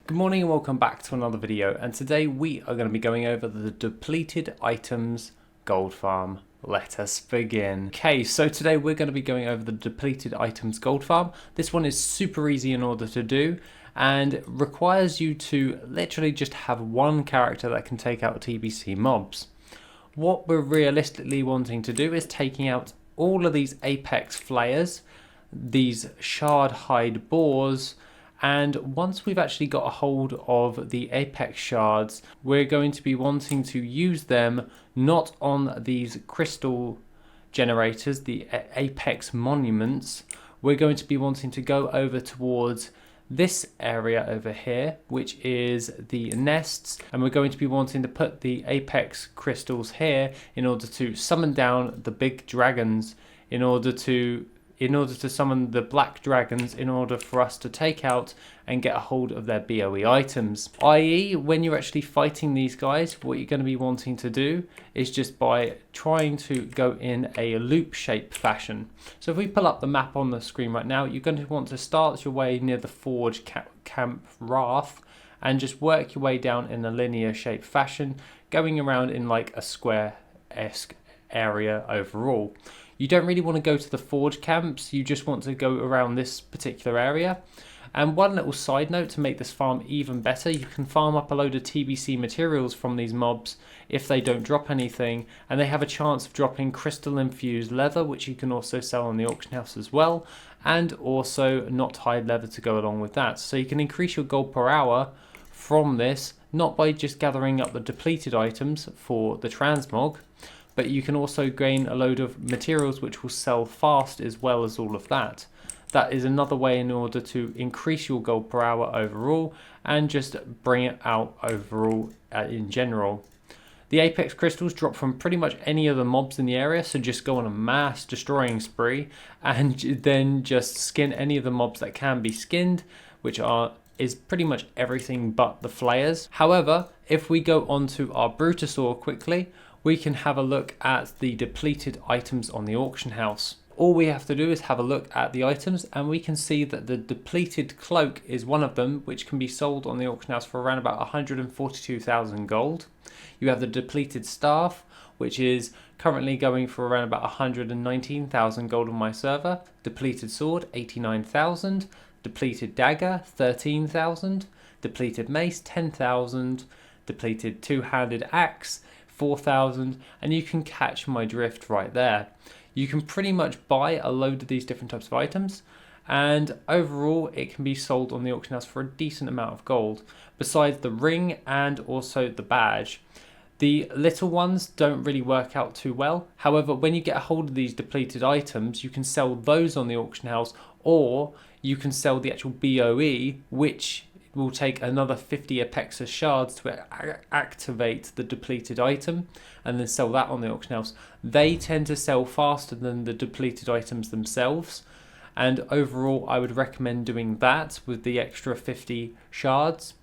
Good morning and welcome back to another video, and today we are going to be going over the depleted items gold farm. Let us begin. Okay, so today we're going to be going over the depleted items gold farm. This one is super easy in order to do and requires you to literally just have one character that can take out TBC mobs. What we're realistically wanting to do is taking out all of these apex flayers, these shard hide boars, and once we've actually got a hold of the apex shards, we're going to be wanting to use them not on these crystal generators, the apex monuments. We're going to be wanting to go over towards this area over here, which is the nests, and we're going to be wanting to put the apex crystals here in order to summon down the big dragons, in order to summon the black dragons, in order for us to take out and get a hold of their BOE items. I.e., when you're actually fighting these guys, what you're going to be wanting to do is just by trying to go in a loop shape fashion. So if we pull up the map on the screen right now, you're going to want to start your way near the Forge Camp Wrath and just work your way down in a linear shape fashion, going around in like a square-esque area overall. You don't really want to go to the forge camps, you just want to go around this particular area. And one little side note to make this farm even better, you can farm up a load of TBC materials from these mobs if they don't drop anything, and they have a chance of dropping crystal infused leather, which you can also sell on the auction house as well, and also not hide leather to go along with that. So you can increase your gold per hour from this, not by just gathering up the depleted items for the transmog, but you can also gain a load of materials which will sell fast as well as all of that. That is another way in order to increase your gold per hour overall and just bring it out overall in general. The apex crystals drop from pretty much any of the mobs in the area, so just go on a mass destroying spree and then just skin any of the mobs that can be skinned, which is pretty much everything but the flayers. However, if we go onto our Brutosaur quickly, we can have a look at the depleted items on the auction house. All we have to do is have a look at the items, and we can see that the depleted cloak is one of them, which can be sold on the auction house for around about 142,000 gold. You have the depleted staff, which is currently going for around about 119,000 gold on my server. Depleted sword, 89,000. Depleted dagger, 13,000. Depleted mace, 10,000. Depleted two-handed axe, 4,000, and you can catch my drift right there. You can pretty much buy a load of these different types of items, and overall it can be sold on the auction house for a decent amount of gold, besides the ring and also the badge. The little ones don't really work out too well. However, when you get a hold of these depleted items, you can sell those on the auction house, or you can sell the actual BOE, which will take another 50 Apexa shards to activate the depleted item and then sell that on the auction house. They tend to sell faster than the depleted items themselves, and overall I would recommend doing that with the extra 50 shards,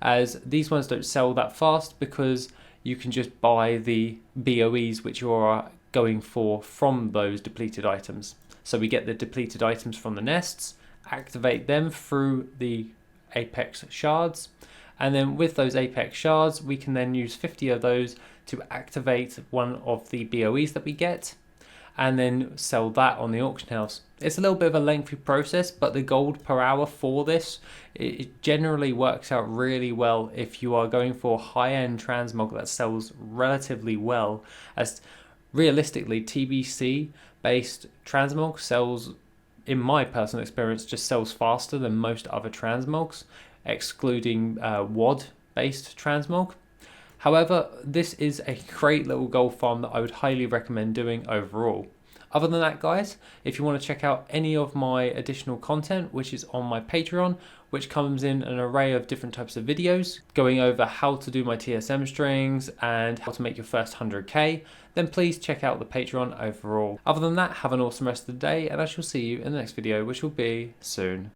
as these ones don't sell that fast because you can just buy the BOEs which you're going for from those depleted items. So we get the depleted items from the nests, activate them through the apex shards, and then with those apex shards we can then use 50 of those to activate one of the BOEs that we get and then sell that on the auction house. It's a little bit of a lengthy process, but the gold per hour for this, it generally works out really well if you are going for high-end transmog that sells relatively well, as realistically TBC based transmog sells, in my personal experience, just sells faster than most other transmogs, excluding WoD based transmog. However, this is a great little gold farm that I would highly recommend doing overall. Other than that, guys, if you want to check out any of my additional content, which is on my Patreon, which comes in an array of different types of videos, going over how to do my TSM strings and how to make your first 100k, then please check out the Patreon overall. Other than that, have an awesome rest of the day, and I shall see you in the next video, which will be soon.